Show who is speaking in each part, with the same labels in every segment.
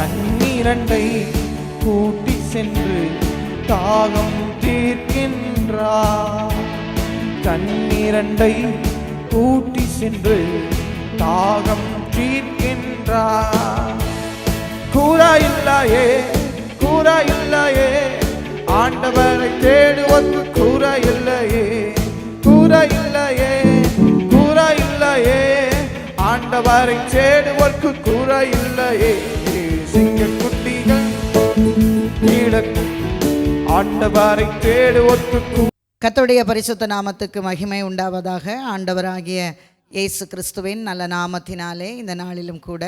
Speaker 1: தண்ணீரண்டை கூட்டி சென்று தாகம் தீர்க்கின்றார். தண்ணீரண்டை கூட்டி சென்று தாகம் தீர்க்கின்றார். கூரா இல்லையே கூரா இல்லையே ஆண்டவரை தேடுவதற்கு கூரா இல்லையே கூரா இல்லையே கூரா இல்லையே ஆண்டவரை தேடுவதற்கு கூரா இல்லையே. சிங்கக்குட்டிகள் ஆண்டவரை தேடுவதற்கு.
Speaker 2: கர்த்தருடைய பரிசுத்த நாமத்துக்கு மகிமை உண்டாவதாக. ஆண்டவராகிய இயேசு கிறிஸ்துவின் நல்ல நாமத்தினாலே இந்த நாளிலும் கூட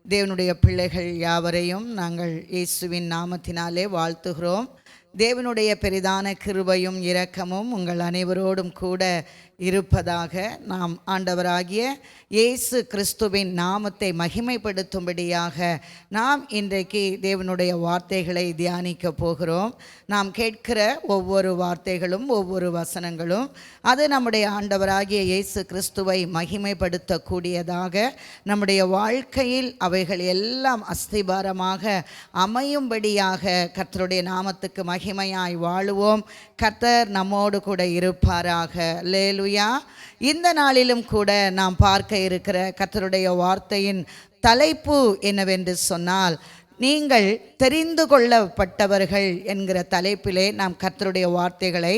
Speaker 2: தேவனுடைய பிள்ளைகள் யாவரையும் நாங்கள் இயேசுவின் நாமத்தினாலே வாழ்த்துகிறோம். தேவனுடைய பெரிதான கிருபையும் இரக்கமும் உங்கள் அனைவரோடும் கூட இருப்பதாக. நாம் ஆண்டவராகிய இயேசு கிறிஸ்துவின் நாமத்தை மகிமைப்படுத்தும்படியாக நாம் இன்றைக்கு தேவனுடைய வார்த்தைகளை தியானிக்க போகிறோம். நாம் கேட்கிற ஒவ்வொரு வார்த்தைகளும் ஒவ்வொரு வசனங்களும் அது நம்முடைய ஆண்டவராகிய இயேசு கிறிஸ்துவை மகிமைப்படுத்தக்கூடியதாக, நம்முடைய வாழ்க்கையில் அவைகள் எல்லாம் அஸ்திபாரமாக அமையும்படியாக கர்த்தருடைய நாமத்துக்கு மகிமையாய் வாழுவோம். கர்த்தர் நம்மோடு கூட இருப்பாராக. அல்லேலூயா. இந்த நாளிலும் கூட நாம் பார்க்க இருக்கிற கர்த்தருடைய வார்த்தையின் தலைப்பு என்னவென்று சொன்னால், நீங்கள் தெரிந்து கொள்ளப்பட்டவர்கள் என்கிற தலைப்பிலே நாம் கர்த்தருடைய வார்த்தைகளை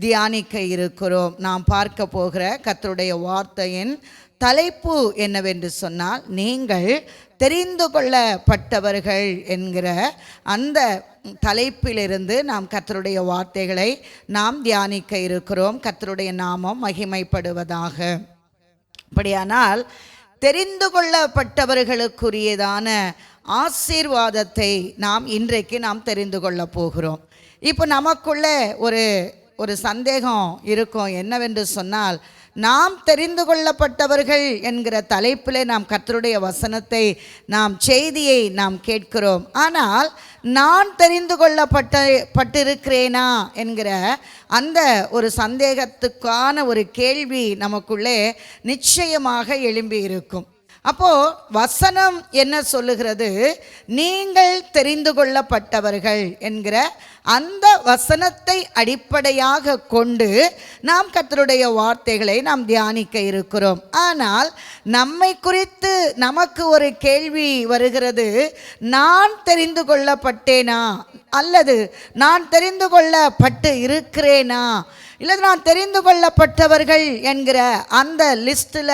Speaker 2: தியானிக்க இருக்கிறோம். நாம் பார்க்க போகிற கர்த்தருடைய வார்த்தையின் தலைப்பு என்னவென்று சொன்னால், நீங்கள் தெரிந்து கொள்ளப்பட்டவர்கள் என்கிற அந்த தலைப்பிலிருந்து நாம் கர்த்தருடைய வார்த்தைகளை நாம் தியானிக்க இருக்கிறோம். கர்த்தருடைய நாமம் மகிமைப்படுவதாக. அப்படியானால் தெரிந்து கொள்ளப்பட்டவர்களுக்குரியதான ஆசீர்வாதத்தை இன்றைக்கு நாம் தெரிந்து கொள்ள போகிறோம். இப்போ நமக்குள்ள ஒரு சந்தேகம் இருக்கும். என்னவென்று சொன்னால், நாம் தெரிந்து கொள்ளப்பட்டவர்கள் என்கிற தலைப்பில் நாம் கர்த்தருடைய வசனத்தை செய்தியை நாம் கேட்கிறோம். ஆனால் நான் தெரிந்து கொள்ளப்பட்டிருக்கிறேனா என்கிற அந்த ஒரு சந்தேகத்துக்கான ஒரு கேள்வி நமக்குள்ளே நிச்சயமாக எழும்பி இருக்கும். அப்போது வசனம் என்ன சொல்லுகிறது? நீங்கள் தெரிந்து கொள்ளப்பட்டவர்கள் என்கிற அந்த வசனத்தை அடிப்படையாக கொண்டு நாம் கர்த்தருடைய வார்த்தைகளை நாம் தியானிக்க இருக்கிறோம். ஆனால் நம்மை குறித்து நமக்கு ஒரு கேள்வி வருகிறது. நான் தெரிந்து கொள்ளப்பட்டேனா, அல்லது நான் தெரிந்து கொள்ளப்பட்டு இருக்கிறேனா, இல்லை நான் தெரிந்து கொள்ளப்பட்டவர்கள் என்கிற அந்த லிஸ்ட்டில்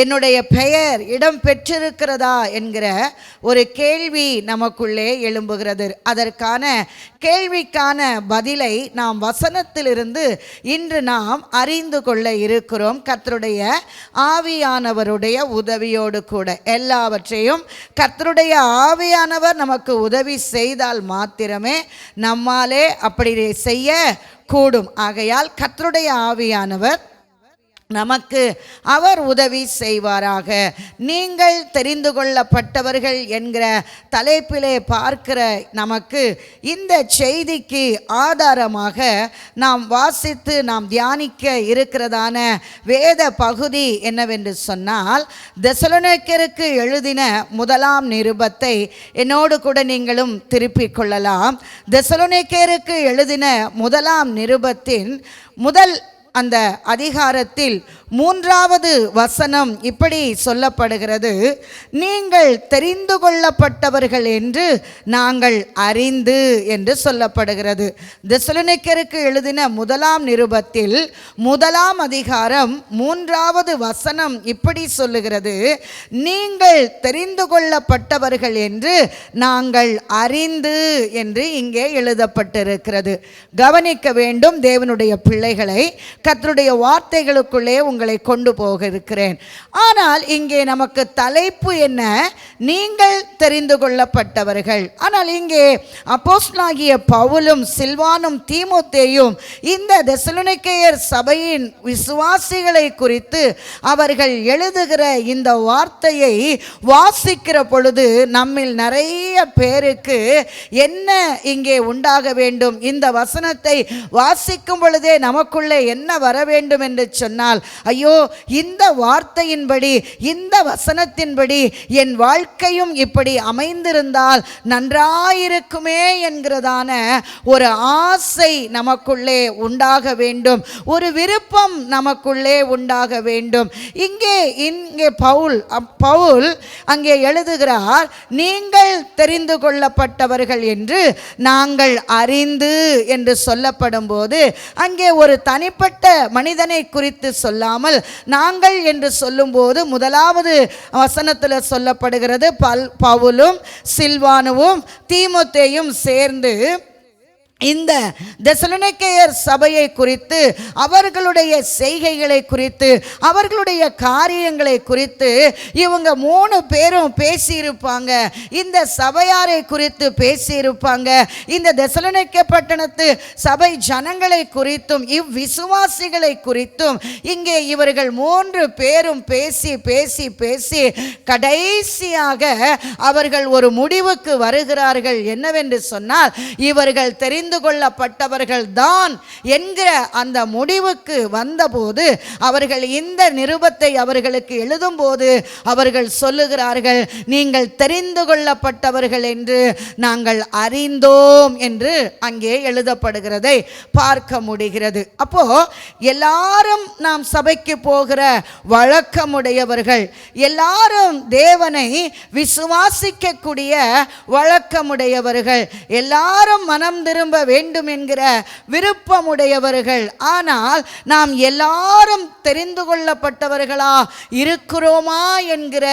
Speaker 2: என்னுடைய பெயர் இடம் பெற்றிருக்கிறதா என்கிற ஒரு கேள்வி நமக்குள்ளே எழும்புகிறது. அதற்கான கேள்விக்கான பதிலை நாம் வசனத்திலிருந்து இன்று நாம் அறிந்து கொள்ள இருக்கிறோம். கர்த்தருடைய ஆவியானவருடைய உதவியோடு கூட. எல்லாவற்றையும் கர்த்தருடைய ஆவியானவர் நமக்கு உதவி செய்தால் மாத்திரமே நம்மாலே அப்படி செய்ய கூடும். ஆகையால் கர்த்தருடைய ஆவியானவர் நமக்கு அவர் உதவி செய்வாராக. நீங்கள் தெரிந்து கொள்ளப்பட்டவர்கள் என்கிற தலைப்பிலே பார்க்கிற நமக்கு இந்த செய்திக்கு ஆதாரமாக நாம் வாசித்து நாம் தியானிக்க இருக்கிறதான வேத பகுதி என்னவென்று சொன்னால், தெசலோனிக்கேயருக்கு எழுதின முதலாம் நிருபத்தை என்னோடு கூட நீங்களும் திருப்பிக் கொள்ளலாம். தெசலோனிக்கேயருக்கு எழுதின முதலாம் நிருபத்தின் முதல் அந்த அதிகாரத்தில் 3வது வசனம் இப்படி சொல்லப்படுகிறது. நீங்கள் தெரிந்து கொள்ளப்பட்டவர்கள் என்று நாங்கள் அறிந்து என்று சொல்லப்படுகிறது. தெசலோனிக்கேயருக்கு எழுதின முதலாம் நிருபத்தில் 1ஆம் அதிகாரம் 3வது வசனம் இப்படி சொல்லுகிறது. நீங்கள் தெரிந்து கொள்ளப்பட்டவர்கள் என்று நாங்கள் அறிந்து என்று இங்கே எழுதப்பட்டிருக்கிறது. கவனிக்க வேண்டும் தேவனுடைய பிள்ளைகளை. கர்த்தருடைய வார்த்தைகளுக்குள்ளே உங்களை கொண்டு போக இருக்கிறேன். ஆனால் இங்கே நமக்கு தலைப்பு என்ன? நீங்கள் தெரிந்து கொள்ளப்பட்டவர்கள். ஆனால் இங்கே அப்போஸ்தலனாகிய பவுலும் சில்வானும் தீமோத்தேயும் இந்த தெசலோனிக்கேயர் சபையின் விசுவாசிகளை குறித்து அவர்கள் எழுதுகிற இந்த வார்த்தையை வாசிக்கிற பொழுது நம்மில் நிறைய பேருக்கு என்ன இங்கே உண்டாக வேண்டும்? இந்த வசனத்தை வாசிக்கும் பொழுதே நமக்குள்ளே என்ன என்ன வர வேண்டும் என்று சொன்னால், ஐயோ இந்த வார்த்தையின்படி, இந்த வசனத்தின்படி என் வாழ்க்கையும் இப்படி அமைந்திருந்தால் நன்றாயிருக்குமே என்கிறதான ஒரு ஆசை நமக்குள்ளே உண்டாக வேண்டும், ஒரு விருப்பம் நமக்குள்ளே உண்டாக வேண்டும். இங்கே பவுல் அங்கே எழுதுகிறார், நீங்கள் தெரிந்து கொள்ளப்பட்டவர்கள் என்று நாங்கள் அறிந்து என்று சொல்லப்படும் போது அங்கே ஒரு தனிப்பட்ட மனிதனை குறித்து சொல்லாமல் நாங்கள் என்று சொல்லும்போது முதலாவது வசனத்தில் சொல்லப்படுகிறது, பவுலும் சில்வானுவும் தீமோத்தேயும் சேர்ந்து இந்த தெசலோனிக்கேயர் சபையை குறித்து, அவர்களுடைய செய்கைகளை குறித்து, அவர்களுடைய காரியங்களை குறித்து இவங்க 3 பேரும் பேசியிருப்பாங்க. இந்த சபையாரை குறித்து பேசியிருப்பாங்க. இந்த தெசலோனிக்கே பட்டணத்து சபை ஜனங்களை குறித்தும் இவ்விசுவாசிகளை குறித்தும் இங்கே இவர்கள் 3 பேரும் பேசி பேசி பேசி கடைசியாக அவர்கள் ஒரு முடிவுக்கு வருகிறார்கள். என்னவென்று சொன்னால், இவர்கள் தெரிந்து கொள்ளப்பட்டவர்கள் தான் என்கிற அந்த முடிவுக்கு வந்தபோது அவர்கள் இந்த நிருபத்தை அவர்களுக்கு எழுதும்போது அவர்கள் சொல்லுகிறார்கள், நீங்கள் தெரிந்து கொள்ளப்பட்டவர்கள் என்று நாங்கள் அறிந்தோம் என்று அங்கே எழுதப்படுகிறதை பார்க்க முடிகிறது. அப்போ எல்லாரும் நாம் சபைக்கு போகிற வழக்கமுடையவர்கள், எல்லாரும் தேவனை விசுவாசிக்கக்கூடிய வழக்கமுடையவர்கள், எல்லாரும் மனம் திரும்ப வேண்டும் என்கிற விருப்பமுடையவர்கள். ஆனால் நாம் எல்லாரும் தெரிந்து கொள்ளப்பட்டவர்களா இருக்கிறோமா என்கிற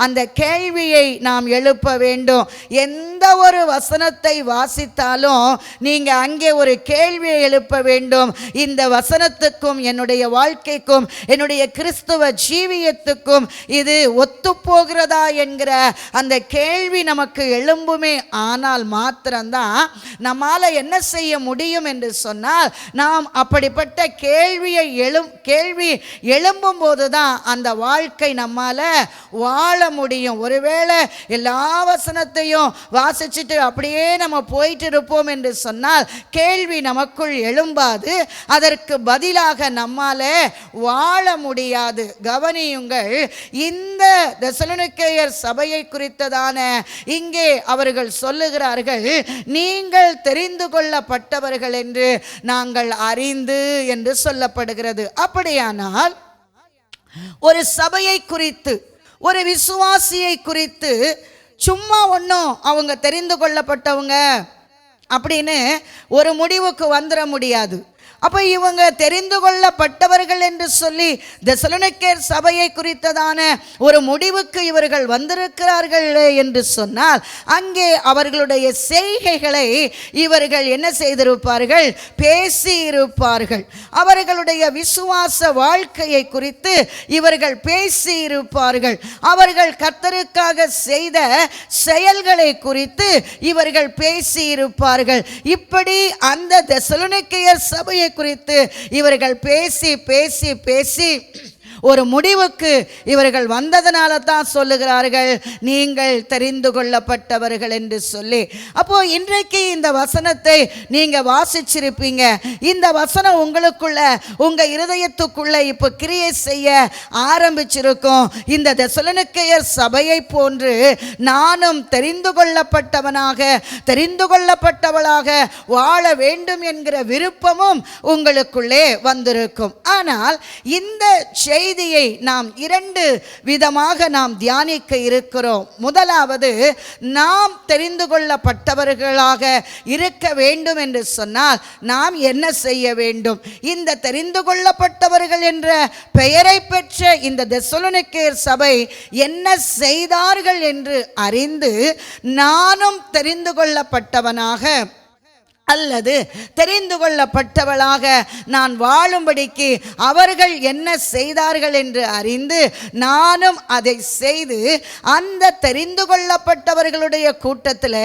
Speaker 2: அந்த கேள்வியை நாம் எழுப்ப வேண்டும். எந்த ஒரு வசனத்தை வாசித்தாலும் நீங்க அங்கே ஒரு கேள்வியை எழுப்ப வேண்டும். இந்த வசனத்துக்கும் என்னுடைய வாழ்க்கைக்கும் என்னுடைய கிறிஸ்துவ ஜீவியத்துக்கும் இது ஒத்துப்போகிறதா என்கிற அந்த கேள்வி நமக்கு எழும்புமே. ஆனால் மாத்திரம்தான் நம்மால என்ன செய்ய முடியும் என்று சொன்னால், நாம் அப்படிப்பட்ட கேள்வி எழும்பும் போதுதான் அந்த வாழ்க்கை நம்மால வாழ முடியும். ஒருவேளை எல்லா வசனத்தையும் வாசிச்சுட்டு அப்படியே நம்ம போயிட்டு இருப்போம் என்று சொன்னால் கேள்வி நமக்குள் எழும்பாது. அதற்கு பதிலாக நம்மால வாழ முடியாது. கவனியுங்கள், இந்த தெசலோனிக்கேயர் சபையை குறித்ததான இங்கே அவர்கள் சொல்லுகிறார்கள், நீங்கள் தெரிந்து கொள்ளப்பட்டவர்கள் என்று நாங்கள் அறிந்து என்று சொல்லப்படுகிறது. அப்படியானால் ஒரு சபையை குறித்து, ஒரு விசுவாசியை குறித்து சும்மா ஒன்றும் அவங்க தெரிந்து கொள்ளப்பட்டவங்க அப்படின்னு ஒரு முடிவுக்கு வந்துட முடியாது. அப்போ இவங்க தெரிந்து கொள்ளப்பட்டவர்கள் என்று சொல்லி தெசலோனிக்கேயர் சபையை குறித்ததான ஒரு முடிவுக்கு இவர்கள் வந்திருக்கிறார்கள் என்று சொன்னால், அங்கே அவர்களுடைய செய்கைகளை இவர்கள் என்ன செய்திருப்பார்கள்? பேசியிருப்பார்கள். அவர்களுடைய விசுவாச வாழ்க்கையை குறித்து இவர்கள் பேசியிருப்பார்கள். அவர்கள் கர்த்தருக்காக செய்த செயல்களை குறித்து இவர்கள் பேசியிருப்பார்கள். இப்படி அந்த தெசலோனிக்கேயர் சபையை குறித்து இவர்கள் பேசி பேசி பேசி ஒரு முடிவுக்கு இவர்கள் வந்ததனால தான் சொல்லுகிறார்கள், நீங்கள் தெரிந்து கொள்ளப்பட்டவர்கள் என்று சொல்லி. அப்போ இன்றைக்கு இந்த வசனத்தை நீங்க வாசிச்சிருப்பீங்க. இந்த வசனம் உங்களுக்குள்ள, உங்க இருதயத்துக்குள்ள இப்போ கிரியை செய்ய ஆரம்பிச்சிருக்கும். இந்த தெசலோனிக்கேயர் சபையை போன்று நானும் தெரிந்து கொள்ளப்பட்டவனாக, தெரிந்து கொள்ளப்பட்டவளாக வாழ வேண்டும் என்கிற விருப்பமும் உங்களுக்குள்ளே வந்திருக்கும். ஆனால் இந்த செய்தியை நாம் 2 விதமாக நாம் தியானிக்க இருக்கிறோம். முதலாவது, நாம் தெரிந்து கொள்ளப்பட்டவர்களாக இருக்க வேண்டும் என்று சொன்னால் நாம் என்ன செய்ய வேண்டும்? இந்த தெரிந்து கொள்ளப்பட்டவர்கள் என்ற பெயரை பெற்ற இந்த தெசலோனிக்கேயர் சபை என்ன செய்தார்கள் என்று அறிந்து நானும் தெரிந்து கொள்ளப்பட்டவனாக அல்லது தெரிந்து கொள்ளப்பட்டவளாக நான் வாழும்படிக்கு அவர்கள் என்ன செய்தார்கள் என்று அறிந்து நானும் அதை செய்து அந்த தெரிந்து கொள்ளப்பட்டவர்களுடைய கூட்டத்தில்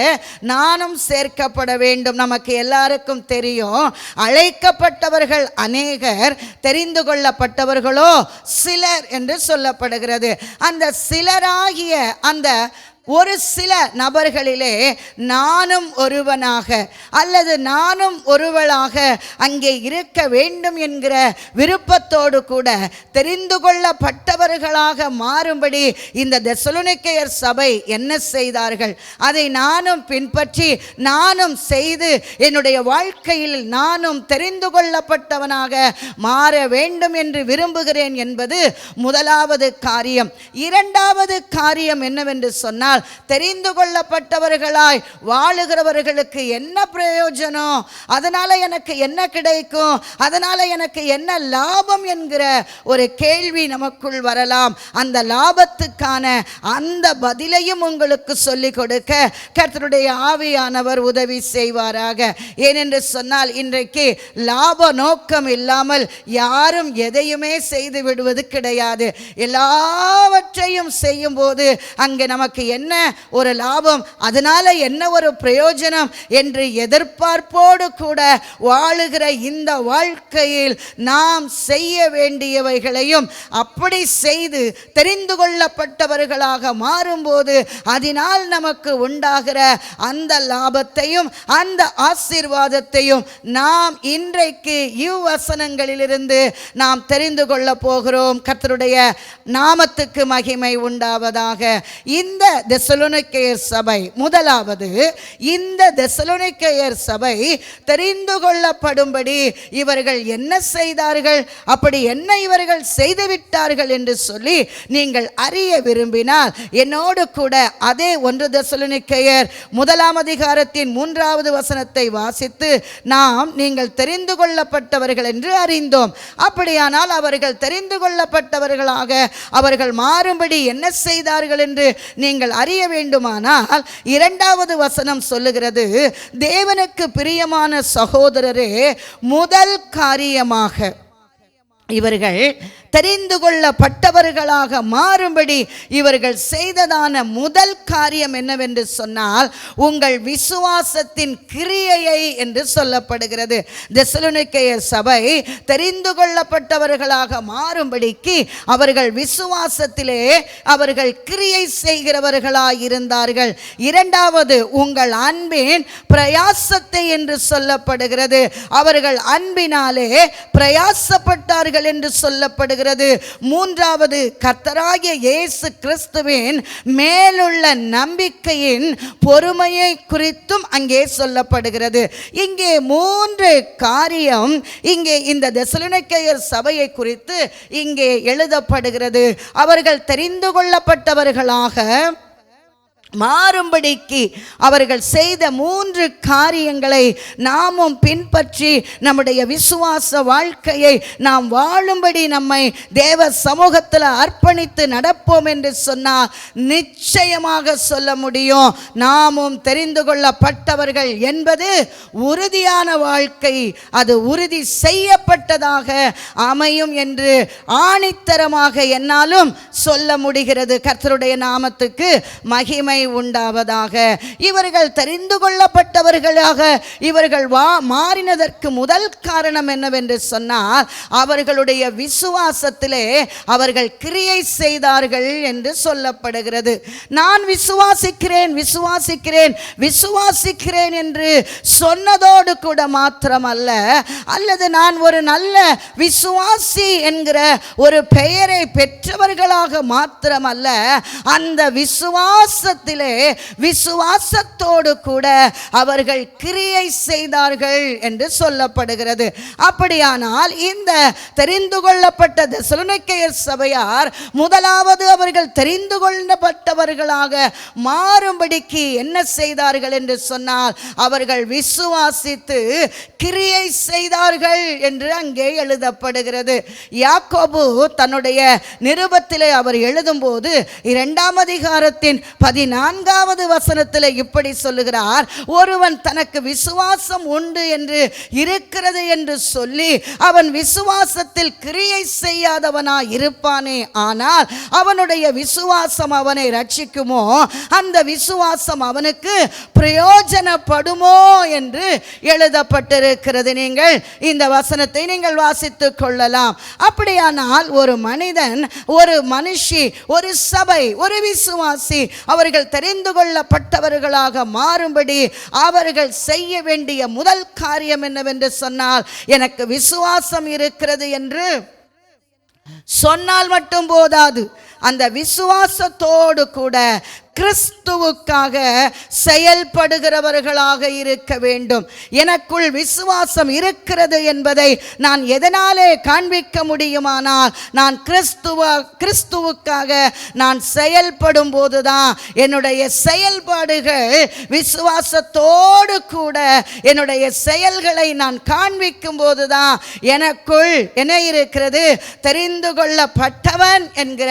Speaker 2: நானும் சேர்க்கப்பட வேண்டும். நமக்கு எல்லாருக்கும் தெரியும், அழைக்கப்பட்டவர்கள் அநேகர், தெரிந்து கொள்ளப்பட்டவர்களோ சிலர் என்று சொல்லப்படுகிறது. அந்த சிலராகிய அந்த ஒரு சில நபர்களிலே நானும் ஒருவனாக அல்லது நானும் ஒருவளாக அங்கே இருக்க வேண்டும் என்கிற விருப்பத்தோடு கூட தெரிந்து கொள்ளப்பட்டவர்களாக மாறும்படி இந்த தெசலோனிக்கேயர் சபை என்ன செய்தார்கள், அதை நானும் பின்பற்றி நானும் செய்து என்னுடைய வாழ்க்கையில் நானும் தெரிந்து கொள்ளப்பட்டவனாக மாற வேண்டும் என்று விரும்புகிறேன் என்பது முதலாவது காரியம். இரண்டாவது காரியம் என்னவென்று சொன்னால், தெரிந்து கொள்ளப்பட்டவர்களாய் வாழுகிறவர்களுக்கு என்ன பிரயோஜனம், அதனால எனக்கு என்ன கிடைக்கும், அதனால எனக்கு என்ன லாபம் என்கிற ஒரு கேள்வி நமக்குள் வரலாம். அந்த லாபத்துக்கான அந்த பதிலையும் உங்களுக்கு சொல்லிக் கொடுக்க கர்த்தருடைய ஆவியானவர் உதவி செய்வாராக. ஏனென்று சொன்னால், இன்றைக்கு லாப நோக்கம் இல்லாமல் யாரும் எதையுமே செய்து விடுவது கிடையாது. எல்லாவற்றையும் செய்யும் போது அங்கே நமக்கு என்ன ஒரு லாபம், அதனால என்ன ஒரு பிரயோஜனம் என்று எதிர்பார்ப்போடு கூட வாழுகிற இந்த வாழ்க்கையில் நாம் செய்ய வேண்டியவைகளையும் அப்படி செய்து தெரிந்து கொள்ளப்பட்டவர்களாக மாறும்போது அதனால் நமக்கு உண்டாகிற அந்த லாபத்தையும் அந்த ஆசீர்வாதத்தையும் நாம் இன்றைக்கு இவ்வசனங்களிலிருந்து நாம் தெரிந்து கொள்ள போகிறோம். கர்த்தருடைய நாமத்துக்கு மகிமை உண்டாவதாக. இந்த தெசலோனிக்கேயர் சபை, முதலாவது இந்த தெசலோனிக்கேயர் சபை தெரிந்து கொள்ளப்படும்படி இவர்கள் என்ன செய்தார்கள், அப்படி என்ன இவர்கள் செய்துவிட்டார்கள் என்று சொல்லி நீங்கள் அறிய விரும்பினால் என்னோடு கூட அதே 1 தெசலோனிக்கேயர் 1 அதிகாரத்தின் 3வது வசனத்தை வாசித்து நாம் நீங்கள் தெரிந்து கொள்ளப்பட்டவர்கள் என்று அறிந்தோம். அப்படியானால் அவர்கள் தெரிந்து கொள்ளப்பட்டவர்களாக அவர்கள் மாறும்படி என்ன செய்தார்கள் என்று நீங்கள் அறிய வேண்டுமானால் 2வது வசனம் சொல்லுகிறது, தேவனுக்கு பிரியமான சகோதரரே, முதல் காரியமாக இவர்கள் தெரிந்து கொள்ளப்பட்டவர்களாக மாறும்படி இவர்கள் செய்ததான முதல் காரியம் என்னவென்று சொன்னால், உங்கள் விசுவாசத்தின் கிரியையை என்று சொல்லப்படுகிறது. தெசலோனிக்கேயர் சபை தெரிந்து கொள்ளப்பட்டவர்களாக மாறும்படிக்கு அவர்கள் விசுவாசத்திலே அவர்கள் கிரியை செய்கிறவர்களாய் இருந்தார்கள். இரண்டாவது, உங்கள் அன்பின் பிரயாசத்தை என்று சொல்லப்படுகிறது. அவர்கள் அன்பினாலே பிரயாசப்பட்டார்கள் என்று சொல்லப்படுகிறது. மூன்றாவது, கர்த்தராகிய இயேசு கிறிஸ்துவின் மேலுள்ள நம்பிக்கையின் பொறுமையை குறித்தும் அங்கே சொல்லப்படுகிறது. இங்கே 3 காரியம் இங்கே இந்த தெசலோனிக்கேயர் சபையை குறித்து இங்கே எழுதப்படுகிறது. அவர்கள் தெரிந்து கொள்ளப்பட்டவர்களாக மாறும்படிக்கு அவர்கள் செய்த 3 காரியங்களை நாமும் பின்பற்றி நம்முடைய விசுவாச வாழ்க்கையை நாம் வாழும்படி நம்மை தேவ சமூகத்தில் அர்ப்பணித்து நடப்போம் என்று சொன்னால் நிச்சயமாக சொல்ல முடியும், நாமும் தெரிந்து கொள்ளப்பட்டவர்கள் என்பது உறுதியான வாழ்க்கை, அது உறுதி செய்யப்பட்டதாக அமையும் என்று ஆணித்தரமாக என்னாலும் சொல்ல முடிகிறது. கர்த்தருடைய நாமத்துக்கு மகிமை உண்டாவதாக. இவர்கள் தெரிந்து கொள்ளப்பட்டவர்களாக இவர்கள் மாறினதற்கு முதல் காரணம் என்னவென்று சொன்னால், அவர்களுடைய விசுவாசத்திலே அவர்கள் கிரியை செய்தார்கள் என்று சொல்லப்படுகிறது. நான் விசுவாசிக்கிறேன் விசுவாசிக்கிறேன் விசுவாசிக்கிறேன் என்று சொன்னதோடு கூட மாத்திரமல்ல, அல்லது நான் ஒரு நல்ல விசுவாசி என்கிற ஒரு பெயரை பெற்றவர்களாக மாத்திரமல்ல, அந்த விசுவாசத்தில் விசுவாசத்தோடு கூட அவர்கள் கிரியை செய்தார்கள் என்று சொல்லப்படுகிறது. அப்படியானால் இந்த தெரிந்து கொள்ளப்பட்ட தெசலோனிக்கேயர் சபையார் முதலாவது அவர்கள் தெரிந்து கொள்ளப்பட்டவர்களாக மாறும்படிக்கு என்ன செய்தார்கள் என்று சொன்னால், அவர்கள் விசுவாசித்து கிரியை செய்தார்கள் என்று அங்கே எழுதப்படுகிறது. யாக்கோபு தன்னுடைய நிருபத்திலே அவர் எழுதும்போது 2 அதிகாரத்தின் 14வது வசனத்தில் இப்படி சொல்லுகிறார், ஒருவன் தனக்கு விசுவாசம் உண்டு என்று இருக்கிறது என்று சொல்லி அவன் விசுவாசத்தில் கிரியை செய்யாதவனாய் இருப்பானே, ஆனால் அவனுடைய விசுவாசம் அவனை ரட்சிக்குமோ, அந்த விசுவாசம் அவனுக்கு பிரயோஜனப்படுமோ என்று எழுதப்பட்டிருக்கிறது. நீங்கள் இந்த வசனத்தை நீங்கள் வாசித்துக் கொள்ளலாம். அப்படியானால் ஒரு மனிதன், ஒரு மனுஷி, ஒரு சபை, ஒரு விசுவாசி அவர்கள் அவர்கள் தெரிந்து கொள்ளப்பட்டவர்களாக மாறும்படி அவர்கள் செய்ய வேண்டிய முதல் காரியம் என்னவென்று சொன்னால், எனக்கு விசுவாசம் இருக்கிறது என்று சொன்னால் மட்டும் போதாது, அந்த விசுவாசத்தோடு கூட கிறிஸ்துவுக்காக செயல்படுகிறவர்களாக இருக்க வேண்டும். எனக்குள் விசுவாசம் இருக்கிறது என்பதை நான் எதனாலே காண்பிக்க முடியுமானால், நான் கிறிஸ்துவுக்காக நான் செயல்படும் போதுதான் என்னுடைய செயல்பாடுகள் விசுவாசத்தோடு கூட என்னுடைய செயல்களை நான் காண்பிக்கும் போதுதான் எனக்குள் என்ன இருக்கிறது, தெரிந்து கொள்ளப்பட்டவன் என்கிற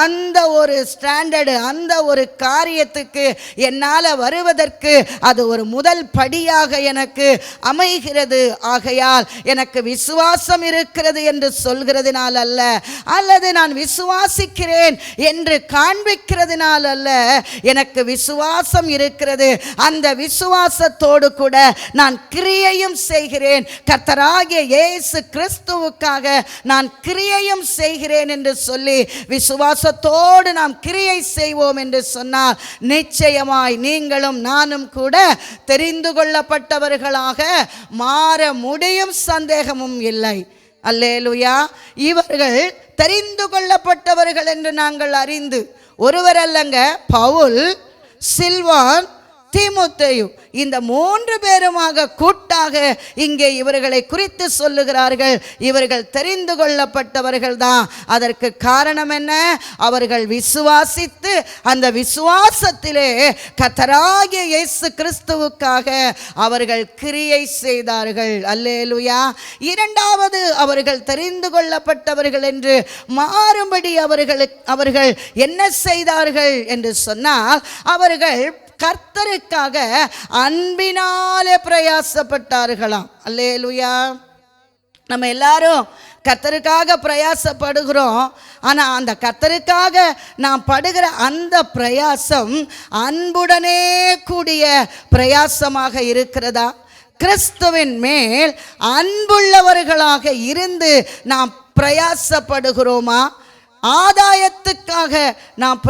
Speaker 2: அந்த ஒரு ஸ்டாண்டர்டு, அந்த ஒரு காரியத்துக்கு என்னால் வருவதற்கு அது ஒரு முதல் படியாக எனக்கு அமைகிறது. ஆகையால் எனக்கு விசுவாசம் இருக்கிறது என்று சொல்கிறதுனால் அல்ல, அல்லது நான் விசுவாசிக்கிறேன் என்று காண்பிக்கிறதுனால் அல்ல, எனக்கு விசுவாசம் இருக்கிறது, அந்த விசுவாசத்தோடு கூட நான் கிரியையும் செய்கிறேன். கர்த்தராகிய இயேசு கிறிஸ்துவுக்காக நான் கிரியையும் செய்கிறேன் என்று சொல்லி விசுவாசத்தோடு நாம் கிரியை செய்வோம் என்று சொன்னால் நிச்சயமாய் நீங்களும் நானும் கூட தெரிந்து கொள்ளப்பட்டவர்களாக மாற முடியும், சந்தேகமும் இல்லை. அல்லேலூயா. இவர்கள் தெரிந்து கொள்ளப்பட்டவர்கள் என்று நாங்கள் அறிந்து, ஒருவர் அல்லங்க, பவுல், சில்வான், தீமோத்தேயு, இந்த 3 பேருமாக கூட்டாக இங்கே இவர்களை குறித்து சொல்லுகிறார்கள். இவர்கள் தெரிந்து கொள்ளப்பட்டவர்கள் தான். அதற்கு காரணம் என்ன? அவர்கள் விசுவாசித்து அந்த விசுவாசத்திலே கர்த்தராகிய இயேசு கிறிஸ்துவுக்காக அவர்கள் கிரியை செய்தார்கள். அல்லேலூயா. இரண்டாவது, அவர்கள் தெரிந்து கொள்ளப்பட்டவர்கள் என்று மாறும்படி அவர்கள் என்ன செய்தார்கள் என்று சொன்னால், அவர்கள் கர்த்தருக்காக அன்பினாலே பிரயாசப்பட்டார்களாம். அல்லேலூயா. நம்ம எல்லாரும் கர்த்தருக்காக பிரயாசப்படுகிறோம். ஆனால் அந்த கர்த்தருக்காக நாம் படுகிற அந்த பிரயாசம் அன்புடனே கூடிய பிரயாசமாக இருக்கிறதா? கிறிஸ்துவின் மேல் அன்புள்ளவர்களாக இருந்து நாம் பிரயாசப்படுகிறோமா? ஆதாயத்துக்காக நாம்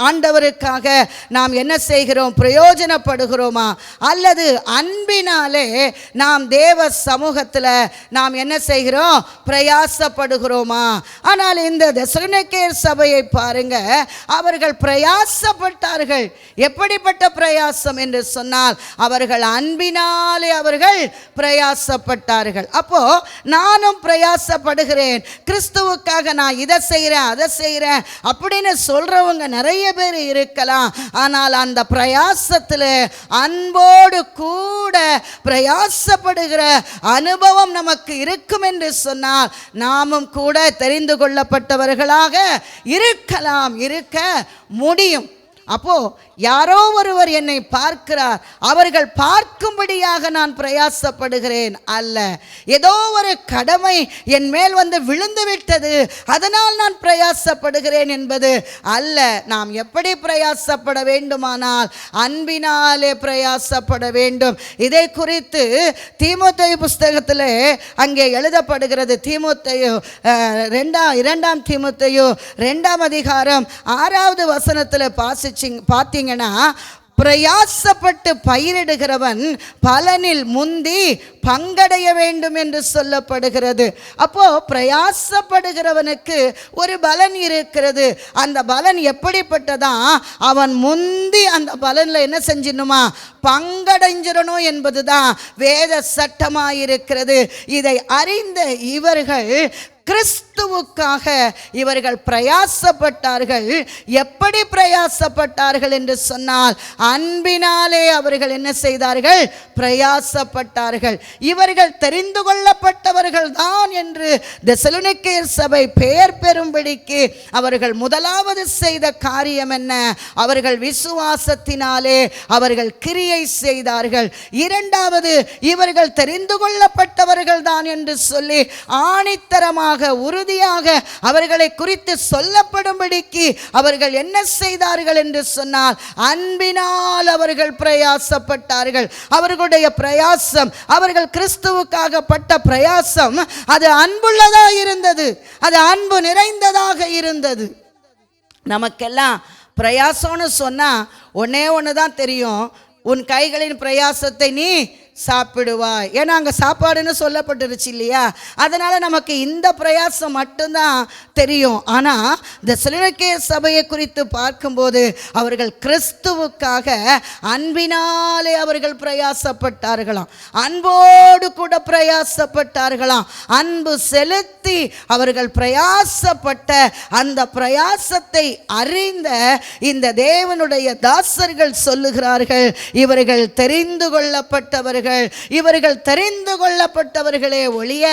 Speaker 2: ஆண்டவருக்காக நாம் என்ன செய்கிறோம்? பிரயோஜனப்படுகிறோமா? அல்லது அன்பினாலே நாம் தேவ சமூகத்தில் நாம் என்ன செய்கிறோம்? பிரயாசப்படுகிறோமா? ஆனால் இந்த தெசலோனிக்கேயர் சபையை பாருங்க, அவர்கள் பிரயாசப்பட்டார்கள். எப்படிப்பட்ட பிரயாசம் என்று சொன்னால், அவர்கள் அன்பினாலே அவர்கள் பிரயாசப்பட்டார்கள். அப்போ நானும் பிரயாசப்படுகிறேன், கிறிஸ்துவுக்காக நான் இதை செய்கிறேன் அதை செய்கிறேன் அப்படின்னு சொல்றவங்க நிறைய பேர் இருக்கலாம். ஆனால் அந்த பிரயாசத்தில் அன்போடு கூட பிரயாசப்படுகிற அனுபவம் நமக்கு இருக்கும் என்று சொன்னால், நாமும் கூட தெரிந்து கொள்ளப்பட்டவர்களாக இருக்க முடியும். அப்போ யாரோ ஒருவர் என்னை பார்க்கிறார், அவர்கள் பார்க்கும்படியாக நான் பிரயாசப்படுகிறேன் அல்ல. ஏதோ ஒரு கடமை என் மேல் வந்து விழுந்து விட்டது, அதனால் நான் பிரயாசப்படுகிறேன் என்பது அல்ல. நாம் எப்படி பிரயாசப்பட வேண்டுமானால் அன்பினாலே பிரயாசப்பட வேண்டும். இதை குறித்து தீமோத்தேயு புஸ்தகத்தில் அங்கே எழுதப்படுகிறது. தீமோத்தேயு 2 தீமோத்தேயு 2 அதிகாரம் 6வது வசனத்தில் பார்த்தீங்கன்னா, பிரயாசப்பட்டு பயிரிடுகிறவன் பலனில் முந்தி பங்கடைய வேண்டும் என்று சொல்லப்படுகிறது. அப்போ பிரயாசப்படுகிறவனுக்கு ஒரு பலன் இருக்கிறது. அந்த பலன் எப்படிப்பட்டதா? அவன் முந்தி அந்த பலனில் என்ன செஞ்சிடணுமா? பங்கடைஞ்சிடணும் என்பதுதான் வேத சட்டமாயிருக்கிறது. இதை அறிந்த இவர்கள் கிறிஸ்துவுக்காக இவர்கள் பிரயாசப்பட்டார்கள். எப்படி பிரயாசப்பட்டார்கள் என்று சொன்னால், அன்பினாலே அவர்கள் என்ன செய்தார்கள்? பிரயாசப்பட்டார்கள். இவர்கள் தெரிந்து கொள்ளப்பட்டவர்கள் தான் என்று தெசலோனிக்கேயர் சபை பெயர் பெறும்படிக்கு அவர்கள் முதலாவது செய்த காரியம் என்ன? அவர்கள் விசுவாசத்தினாலே அவர்கள் கிரியை செய்தார்கள். இரண்டாவது, இவர்கள் தெரிந்து கொள்ளப்பட்டவர்கள் தான் என்று சொல்லி ஆணித்தரமாக உறுதியாக அவர்களை குறித்து சொல்லப்படும்படிக்கு அவர்கள் என்ன செய்தார்கள் என்று சொன்னால், அன்பினால் அவர்கள் பிரயாசப்பட்டார்கள். அவர்களுடைய பிரயாசம், அவர்கள் கிறிஸ்துவுக்காக பட்ட பிரயாசம், அது அன்புள்ளதாக இருந்தது, அது அன்பு நிறைந்ததாக இருந்தது. நமக்கெல்லாம் பிரயாசம்னு சொன்னால் ஒன்றே ஒன்று தான் தெரியும், உன் கைகளின் பிரயாசத்தை நீ சாப்பிடுவாய். ஏன்னா அங்கே சாப்பாடுன்னு சொல்லப்பட்டுருச்சு இல்லையா? அதனால் நமக்கு இந்த பிரயாசம் மட்டும்தான் தெரியும். ஆனால் தெசலோனிக்கே சபையை குறித்து பார்க்கும்போது அவர்கள் கிறிஸ்துவுக்காக அன்பினாலே அவர்கள் பிரயாசப்பட்டார்களாம், அன்போடு கூட பிரயாசப்பட்டார்களாம். அன்பு செலுத்தி அவர்கள் பிரயாசப்பட்ட அந்த பிரயாசத்தை அறிந்த இந்த தேவனுடைய தாசர்கள் சொல்லுகிறார்கள், இவர்கள் தெரிந்து கொள்ளப்பட்டவர்கள், இவர்கள் தெரிந்து கொள்ளப்பட்டவர்களே ஒழிய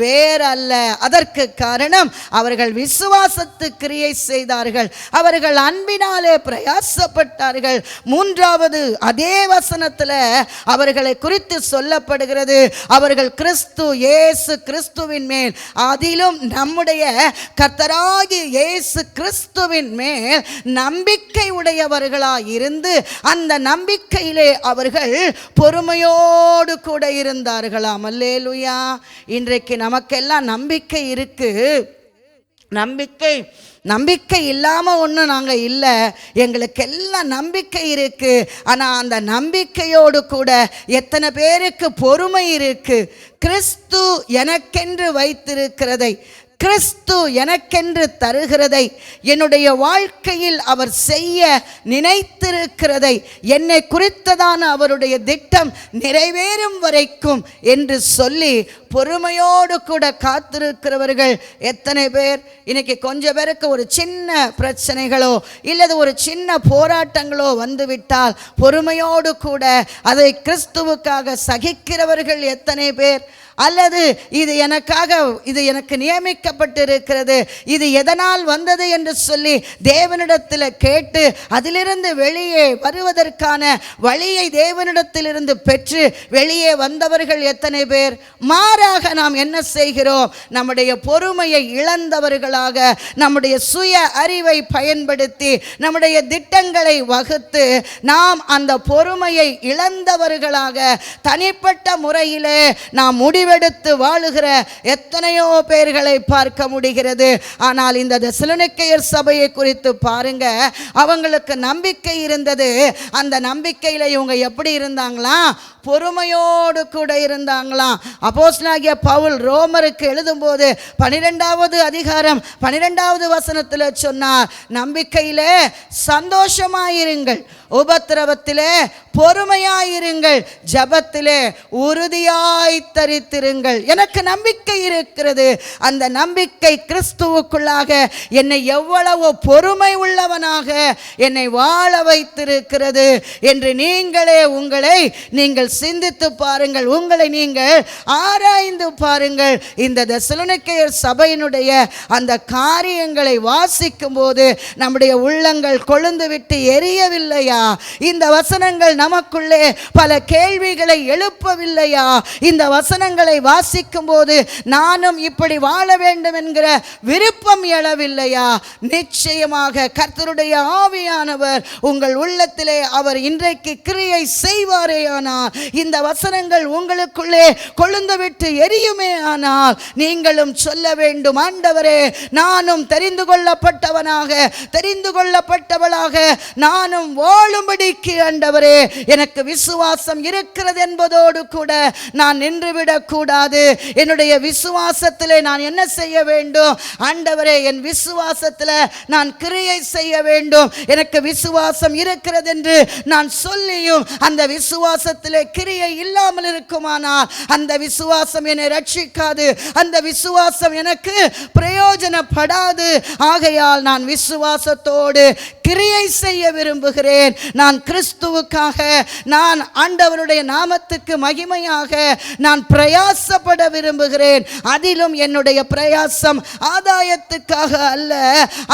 Speaker 2: வேறல்ல. அதற்கு காரணம் அவர்கள் விசுவாசத்து கிரியை செய்தார்கள், அவர்கள் அன்பினாலே பிரயாசப்பட்டார்கள். மூன்றாவது அதே வசனத்தில் அவர்களை குறித்து சொல்லப்படுகிறது, அவர்கள் கிறிஸ்து இயேசு கிறிஸ்துவின் மேல், அதிலும் நம்முடைய கர்த்தராகிய இயேசு கிறிஸ்துவின் மேல் நம்பிக்கை உடையவர்களாய் இருந்து அந்த நம்பிக்கையிலே அவர்கள் பொறுமையோடு கூட இருந்தார்களாம். அல்லேலூயா. இன்றைக்கு நமக்கெல்லாம் நம்பிக்கை இருக்கு. நம்பிக்கை இல்லாமல் ஒன்றும் நாங்கள் இல்லை, எங்களுக்கெல்லாம் நம்பிக்கை இருக்குது. ஆனால் அந்த நம்பிக்கையோடு கூட எத்தனை பேருக்கு பொறுமை இருக்குது? கிறிஸ்து எனக்கென்று வைத்திருக்கிறதை, கிறிஸ்து எனக்கென்று தருகிறதை, என்னுடைய வாழ்க்கையில் அவர் செய்ய நினைத்திருக்கிறதை, என்னை குறித்ததான அவருடைய திட்டம் நிறைவேறும் வரைக்கும் என்று சொல்லி பொறுமையோடு கூட காத்திருக்கிறவர்கள் எத்தனை பேர்? இன்னைக்கு கொஞ்சம் பேருக்கு ஒரு சின்ன பிரச்சனைகளோ இல்லது ஒரு சின்ன போராட்டங்களோ வந்துவிட்டால் பொறுமையோடு கூட அதை கிறிஸ்துவுக்காக சகிக்கிறவர்கள் எத்தனை பேர்? அல்லது இது எனக்கு நியமிக்கப்பட்டிருக்கிறது, இது எதனால் வந்தது என்று சொல்லி தேவனிடத்தில் கேட்டு அதிலிருந்து வெளியே வருவதற்கான வழியை தேவனிடத்திலிருந்து பெற்று வெளியே வந்தவர்கள் எத்தனை பேர்? மாறாக நாம் என்ன செய்கிறோம்? நம்முடைய பொறுமையை இழந்தவர்களாக, நம்முடைய சுய அறிவை பயன்படுத்தி நம்முடைய திட்டங்களை வகுத்து நாம் அந்த பொறுமையை இழந்தவர்களாக தனிப்பட்ட முறையிலே நாம் முடிவெடுத்து வாழுகிற எத்தனையோ பேர்களை பார்க்க முடிகிறது. ஆனால் இந்த தெசலோனிக்கேயர் சபையை குறித்து பாருங்க, அவங்களுக்கு நம்பிக்கை இருந்தது. அந்த நம்பிக்கையில் இவங்க எப்படி இருந்தாங்களாம்? பொறுமையோடு கூட இருந்தாங்களாம். அப்போஸ்தலனாகிய பவுல் ரோமருக்கு எழுதும்போது 12வது அதிகாரம் 12வது வசனத்தில் சொன்னார், நம்பிக்கையிலே சந்தோஷமாயிருங்கள், உபத்திரவத்திலே பொறுமையாயிருங்கள், ஜபத்திலே உறுதியாய் தரித்திருங்கள். எனக்கு நம்பிக்கை இருக்கிறது. அந்த நம்பிக்கை கிறிஸ்துவுக்குள்ளாக என்னை எவ்வளவு பொறுமை உள்ளவனாக என்னை வாழ வைத்திருக்கிறது என்று உங்களை நீங்கள் சிந்தித்து பாருங்கள், உங்களை நீங்கள் ஆராய்ந்து பாருங்கள். இந்த தெசலோனிக்கேயர் சபையினுடைய அந்த காரியங்களை வாசிக்கும் போது நம்முடைய உள்ளங்கள் கொழுந்து விட்டு எரியவில்லையா? இந்த வசனங்கள் நமக்குள்ளே பல கேள்விகளை எழுப்பவில்லையா? இந்த வசனங்களை வாசிக்கும் போது நானும் இப்படி வாழ வேண்டும் என்கிற விருப்பம் எழவில்லையா? நிச்சயமாக கர்த்தருடைய ஆவியானவர் உங்கள் உள்ளத்திலே அவர் இன்றைக்கு கிரியை செய்வாரே. ஆனால் இந்த வசனங்கள் உங்களுக்குள்ளே கொழுந்து விட்டு எரியுமே ஆனால் நீங்களும் சொல்ல வேண்டும், ஆண்டவரே நானும் தெரிந்து கொள்ளப்பட்டவளாக நானும் வாழும்படிக்கு ஆண்டவரே எனக்கு விசுவாசம் இருக்கிறது என்பதோடு கூட நான் நின்றுவிடக் கூடாது. என்னுடைய விசுவாசத்திலே நான் என்ன செய்ய வேண்டும்? ஆண்டவரே என் விசுவாசத்தில் நான் கிரியை செய்ய வேண்டும். எனக்கு விசுவாசம் இருக்கிறது என்று நான் சொல்லியும் அந்த விசுவாசத்திலே கிரியை இல்லாமல் இருக்குமானால் அந்த விசுவாசம் என்னை ரட்சிக்காது, அந்த விசுவாசம் எனக்கு பிரயோஜனப்படாது. ஆகையால் நான் விசுவாசத்தோடு கிரியை செய்ய விரும்புகிறேன். நான் கிறிஸ்துவுக்காக, நான் ஆண்டவருடைய நாமத்துக்கு மகிமையாக நான் பிரயாசப்பட விரும்புகிறேன். அதிலும் என்னுடைய பிரயாசம் ஆதாயத்துக்காக அல்ல,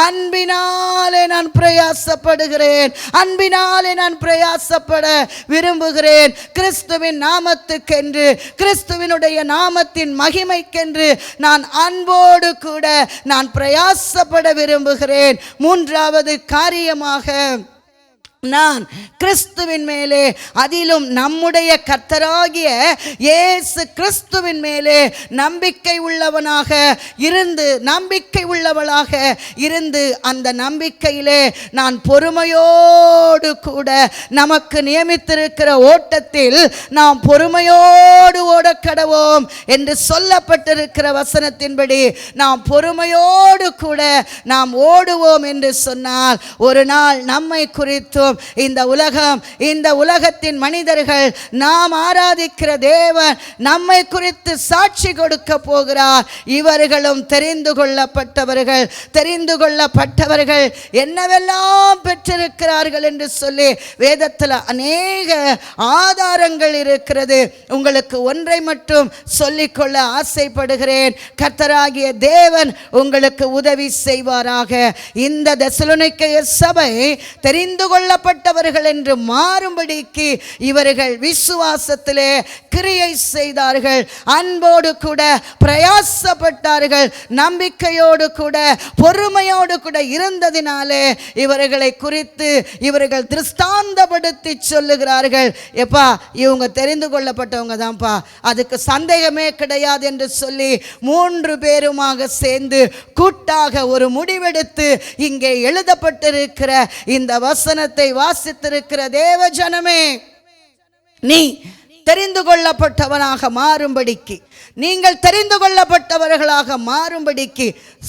Speaker 2: அன்பினாலே நான் பிரயாசப்படுகிறேன், அன்பினாலே நான் பிரயாசப்பட விரும்புகிறேன். கிறிஸ்துவின் நாமத்துக்கென்று, கிறிஸ்துவினுடைய நாமத்தின் மகிமைக்கென்று நான் அன்போடு கூட நான் பிரயாசப்பட விரும்புகிறேன். மூன்றாவது காரியமாக நான் கிறிஸ்துவின் மேலே, அதிலும் நம்முடைய கர்த்தராகிய இயேசு கிறிஸ்துவின் மேலே நம்பிக்கை உள்ளவனாக இருந்து அந்த நம்பிக்கையிலே நான் பொறுமையோடு கூட நமக்கு நியமித்திருக்கிற ஓட்டத்தில் நாம் பொறுமையோடு ஓடக்கடவோம் என்று சொல்லப்பட்டிருக்கிற வசனத்தின்படி நாம் பொறுமையோடு கூட நாம் ஓடுவோம் என்று சொன்னால், ஒரு நாள் நம்மை குறித்தும் இந்த உலகத்தின் மனிதர்கள், நாம் ஆராதிக்கிற தேவன் நம்மை குறித்து சாட்சி கொடுக்க போகிறார். இவர்களும் தெரிந்து கொள்ளப்பட்டவர்கள் என்னவெல்லாம் பெற்றிருக்கிறார்கள் என்று சொல்லி வேதத்தில் அநேக ஆதாரங்கள் இருக்கிறது. உங்களுக்கு ஒன்றை மட்டும் சொல்லிக்கொள்ள ஆசைப்படுகிறேன். கர்த்தராகிய தேவன் உங்களுக்கு உதவி செய்வாராக. இந்த தெசலோனிக்கேய சபை தெரிந்து கொள்ளப்பட்டவர்கள் என்று மாறும்படிக்கு இவர்கள் விசுவாசத்திலே கிரியை செய்தார்கள், அன்போடு கூட பிரயாசப்பட்டார்கள், நம்பிக்கையோடு கூட பொறுமையோடு கூட இருந்ததினாலே இவர்களை குறித்து இவர்கள் திருஷ்டாந்தப்படுத்தி சொல்லுகிறார்கள். எப்பா, இவங்க தெரிந்து கொள்ளப்பட்டவங்க தான்ப்பா, அதுக்கு சந்தேகமே கிடையாது என்று சொல்லி 3 பேருமாக சேர்ந்து கூட்டாக ஒரு முடிவெடுத்து இங்கே எழுதப்பட்டிருக்கிற இந்த வசனத்தை வாசித்திருக்கிற தேவ ஜனமே, நீ தெரிந்து கொள்ளப்பட்டவனாக மாறும்படிக்கு, நீங்கள் தெரிந்து கொள்ளப்பட்டவர்களாக மாறும்படிக்கு,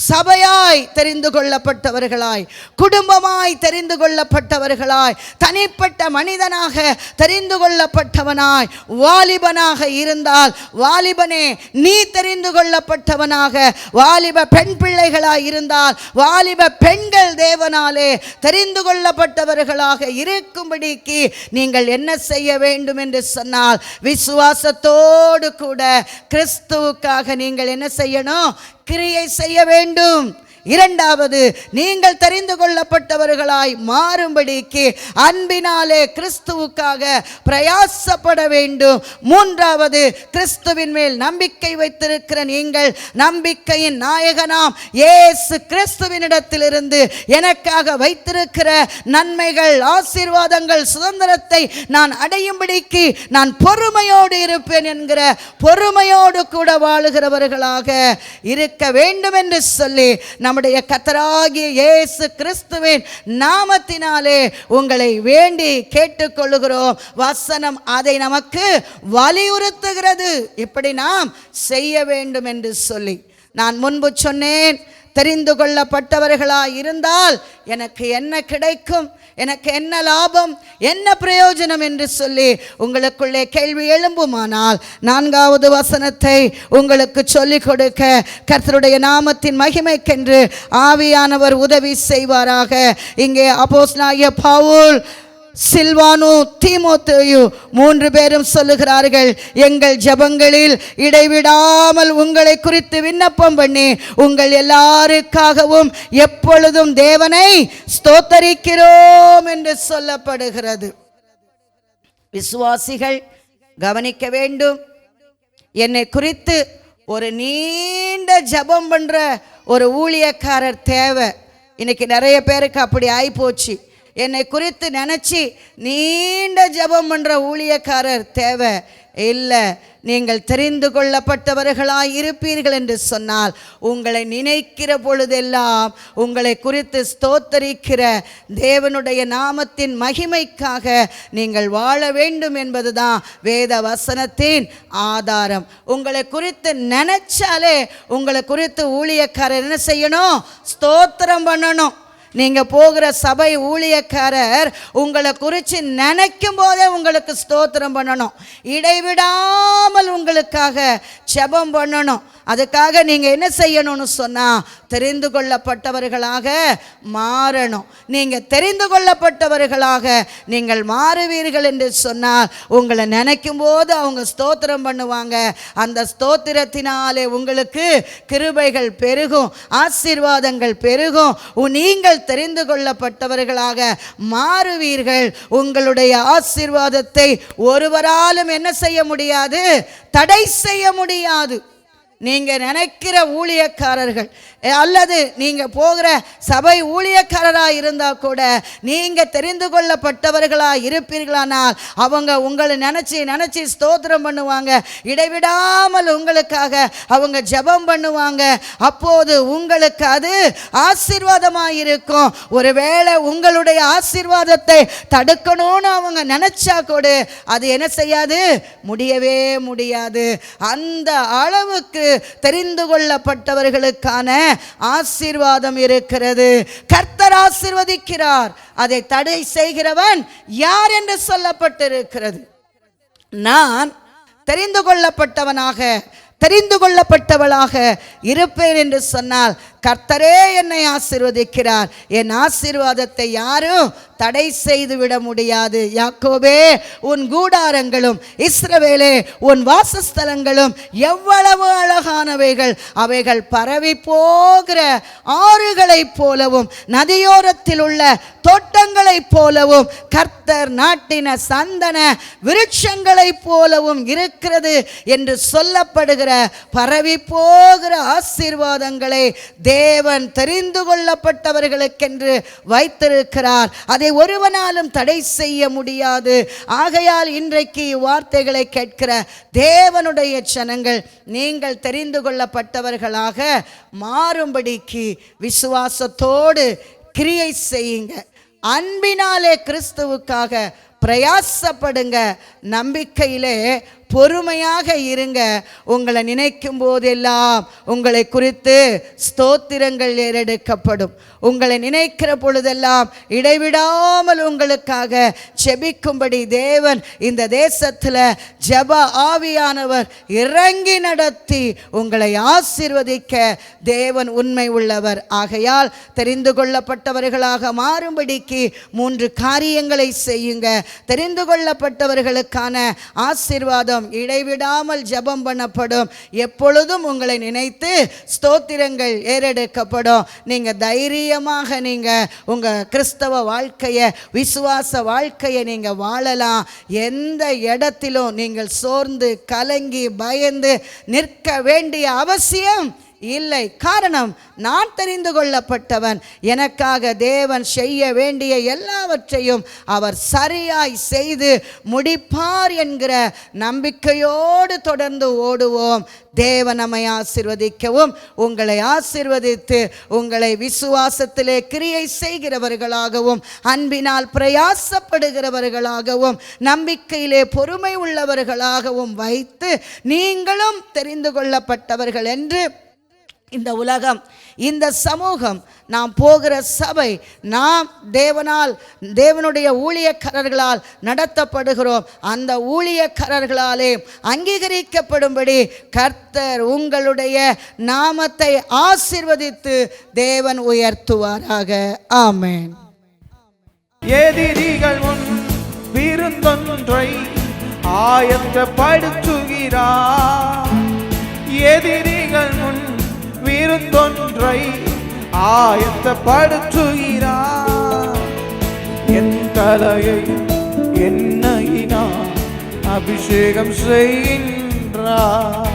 Speaker 2: சபையாய் தெரிந்து கொள்ளப்பட்டவர்களாய், குடும்பமாய் தெரிந்து கொள்ளப்பட்டவர்களாய், தனிப்பட்ட மனிதனாக தெரிந்து கொள்ளப்பட்டவனாய், வாலிபனாக இருந்தால் வாலிபனே நீ தெரிந்து கொள்ளப்பட்டவனாக, வாலிப பெண் பிள்ளைகளாய் இருந்தால் வாலிப பெண்கள் தேவனாலே தெரிந்து கொள்ளப்பட்டவர்களாக இருக்கும்படிக்கு நீங்கள் என்ன செய்ய வேண்டும் என்று சொன்னால், விசுவாசத்தோடு கூட கிறிஸ்துவுக்காக நீங்கள் என்ன செய்யணும்? கிரியை செய்ய வேண்டும். இரண்டாவது, நீங்கள் தெரிந்து கொள்ளப்பட்டவர்களாய் மாறும்படிக்கு அன்பினாலே கிறிஸ்துவுக்காக பிரயாசப்பட வேண்டும். மூன்றாவது, கிறிஸ்துவின் மேல் நம்பிக்கை வைத்திருக்கிற நீங்கள் நம்பிக்கையின் நாயகனாம் இயேசு கிறிஸ்துவினிடத்திலிருந்து எனக்காக வைத்திருக்கிற நன்மைகள், ஆசீர்வாதங்கள், சுதந்திரத்தை நான் அடையும்படிக்கு நான் பொறுமையோடு இருப்பேன் என்கிற பொறுமையோடு கூட வாழுகிறவர்களாக இருக்க வேண்டும் என்று சொல்லி நம்முடைய கர்த்தராகிய இயேசு கிறிஸ்துவின் நாமத்தினாலே உங்களை வேண்டி கேட்டுக்கொள்ளுகிறோம். வசனம் அதை நமக்கு வலியுறுத்துகிறது, இப்படி நாம் செய்ய வேண்டும் என்று சொல்லி. நான் முன்பு சொன்னேன், தெரிந்து கொள்ளப்பட்டவர்களாய் இருந்தால் எனக்கு என்ன கிடைக்கும், எனக்கு என்ன லாபம், என்ன பிரயோஜனம் என்று சொல்லி உங்களுக்குள்ளே கேள்வி எழும்புமானால், 4வது வசனத்தை உங்களுக்கு சொல்லிக் கொடுக்க கர்த்தருடைய நாமத்தின் மகிமைக்கென்று ஆவியானவர் உதவி செய்வாராக. இங்கே அப்போஸ்தலனாகிய பவுல், சில்வானு, தீமோத்தேயு 3 பேரும் சொல்லுகிறார்கள், எங்கள் ஜெபங்களில் இடைவிடாமல் உங்களை குறித்து விண்ணப்பம் பண்ணி உங்கள் எல்லாருக்காகவும் எப்பொழுதும் தேவனை ஸ்தோத்தரிக்கிறோம் என்று சொல்லப்படுகிறது. விசுவாசிகள் கவனிக்க வேண்டும், என்னை குறித்து ஒரு நீண்ட ஜெபம் பண்ற ஒரு ஊழியக்காரர் தேவை. இன்னைக்கு நிறைய பேருக்கு அப்படி ஆயிப்போச்சு. என்னை குறித்து நினச்சி நீண்ட ஜெபம் பண்ணுற ஊழியக்காரர் தேவை இல்லை. நீங்கள் தெரிந்து கொள்ளப்பட்டவர்களாய் இருப்பீர்கள் என்று சொன்னால், உங்களை நினைக்கிற பொழுதெல்லாம் உங்களை குறித்து ஸ்தோத்தரிக்கிற தேவனுடைய நாமத்தின் மகிமைக்காக நீங்கள் வாழ வேண்டும் என்பதுதான் வேத வசனத்தின் ஆதாரம். உங்களை குறித்து நினைச்சாலே உங்களை குறித்து ஊழியக்காரர் என்ன செய்யணும்? ஸ்தோத்திரம் பண்ணணும். நீங்கள் போகிற சபை ஊழியக்காரர் உங்களை குறித்து நினைக்கும் போதே உங்களுக்கு ஸ்தோத்திரம் பண்ணணும், இடைவிடாமல் உங்களுக்காக ஜெபம் பண்ணணும். அதுக்காக நீங்கள் என்ன செய்யணும்னு சொன்னால், தெரிந்து கொள்ளப்பட்டவர்களாக மாறணும். நீங்கள் தெரிந்து கொள்ளப்பட்டவர்களாக நீங்கள் மாறுவீர்கள் என்று சொன்னால், உங்களை நினைக்கும் போது அவங்க ஸ்தோத்திரம் பண்ணுவாங்க. அந்த ஸ்தோத்திரத்தினாலே உங்களுக்கு கிருபைகள் பெருகும், ஆசீர்வாதங்கள் பெருகும். நீங்கள் தெரிந்து கொள்ளப்பட்டவர்களாக மாறுவீர்கள். உங்களுடைய ஆசீர்வாதத்தை ஒருவராலும் என்ன செய்ய முடியாது? தடை செய்ய முடியாது. நீங்க நினைக்கிற ஊழியக்காரர்கள் அல்லது நீங்க போகிற சபை ஊழியக்காரராக இருந்தா கூட நீங்க தெரிந்து கொள்ளப்பட்டவர்களா இருப்பீர்களானால் அவங்க உங்களை நினைச்சு ஸ்தோத்திரம் பண்ணுவாங்க. இடைவிடாமல் உங்களுக்காக அவங்க ஜெபம் பண்ணுவாங்க. அப்போது உங்களுக்கு அது ஆசீர்வாதமாக இருக்கும். ஒருவேளை உங்களுடைய ஆசீர்வாதத்தை தடுக்கணும்னு அவங்க நினைச்சா கூட அது என்ன செய்யாது, முடியவே முடியாது. அந்த அளவுக்கு தெரிந்து கொள்ளப்பட்டவர்களுக்கான ஆசீர்வாதம் இருக்கிறது. கர்த்தர் ஆசீர்வதிக்கிறார், அதை தடை செய்கிறவன் யார் என்று சொல்லப்பட்டிருக்கிறது. நான் தெரிந்து கொள்ளப்பட்டவளாக இருப்பேன் என்று சொன்னால் கர்த்தரே என்னை ஆசீர்வதிக்கிறார். என் ஆசீர்வாதத்தை யாரும் தடை செய்து விட முடியாது. யாக்கோபே, உன் கூடாரங்களும் இஸ்ரவேலே உன் வாசஸ்தலங்களும் எவ்வளவு அழகானவைகள். அவைகள் பரவி போகிற ஆறுகளைப் போலவும் நதியோரத்தில் உள்ள தோட்டங்களைப் போலவும் கர்த்தர் நாட்டின சந்தன விருட்சங்களைப் போலவும் இருக்கிறது என்று சொல்லப்படுகிற பரவி போகிற ஆசீர்வாதங்களை தேவன் தெரிந்து கொள்ளப்பட்டவர்களுக்கென்று வைத்திருக்கிறார். அதை ஒருவனாலும் தடை செய்ய முடியாது. ஆகையால் இன்றைக்கு வார்த்தைகளை கேட்கிற தேவனுடைய ஜனங்கள், நீங்கள் தெரிந்து கொள்ளப்பட்டவர்களாக மாறும்படிக்கு விசுவாசத்தோடு கிரியை செய்யுங்க. அன்பினாலே கிறிஸ்துவுக்காக பிரயாசப்படுங்க. நம்பிக்கையிலே பொறுமையாக இருங்க. உங்களை நினைக்கும் போதெல்லாம் உங்களை குறித்து ஸ்தோத்திரங்கள் ஏறெடுக்கப்படும். உங்களை நினைக்கிற பொழுதெல்லாம் இடைவிடாமல் உங்களுக்காக ஜெபிக்கும்படி தேவன் இந்த தேசத்தில் ஜெப ஆவியானவர் இறங்கி நடத்தி உங்களை ஆசீர்வதிக்க தேவன் உண்மை உள்ளவர். ஆகையால் தெரிந்து கொள்ளப்பட்டவர்களாக மாறும்படிக்கு 3 காரியங்களை செய்யுங்க. தெரிந்து கொள்ளப்பட்டவர்களுக்கான ஆசீர்வாதம் இடைவிடாமல் ஜெபம் பண்ணப்படும். எப்பொழுதும் உங்களை நினைத்து ஸ்தோத்திரங்கள் ஏறெடுக்கப்படும். நீங்க தைரியமாக நீங்க உங்க கிறிஸ்தவ வாழ்க்கையை, விசுவாச வாழ்க்கையை நீங்க வாழலாம். எந்த இடத்திலும் நீங்கள் சோர்ந்து கலங்கி பயந்து நிற்க வேண்டிய அவசியம் இல்லை. காரணம், நான் தெரிந்து கொள்ளப்பட்டவன். எனக்காக தேவன் செய்ய வேண்டிய எல்லாவற்றையும் அவர் சரியாய் செய்து முடிப்பார் என்கிற நம்பிக்கையோடு தொடர்ந்து ஓடுவோம். தேவன் நம்மை ஆசீர்வதிக்கவும், உங்களை ஆசீர்வதித்து உங்களை விசுவாசத்திலே கிரியை செய்கிறவர்களாகவும், அன்பினால் பிரயாசப்படுகிறவர்களாகவும், நம்பிக்கையிலே பொறுமை உள்ளவர்களாகவும் வைத்து நீங்களும் தெரிந்து கொள்ளப்பட்டவர்கள் என்று இந்த உலகம், இந்த சமூகம், நாம் போகிற சபை, நாம் தேவனுடைய ஊழியக்காரர்களால் நடத்தப்படுகிறோம். அந்த ஊழியக்காரர்களாலே அங்கீகரிக்கப்படும்படி கர்த்தர் உங்களுடைய நாமத்தை ஆசீர்வதித்து தேவன் உயர்த்துவாராக. ஆமென்.
Speaker 1: எதிரிகள் முன் விருந்தொன்றை ஆயத்தப்படுத்துகிறார். எதிரிகள் முன் விருந்தொன்றை ஆயத்தப்படுத்துகிறார். என் தலையை எண்ணெயினால் அபிஷேகம் செய்கின்றார்.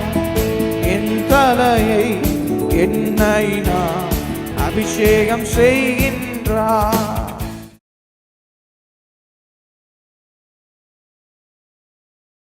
Speaker 1: என் தலையை எண்ணெயினால் அபிஷேகம் செய்கின்றார்.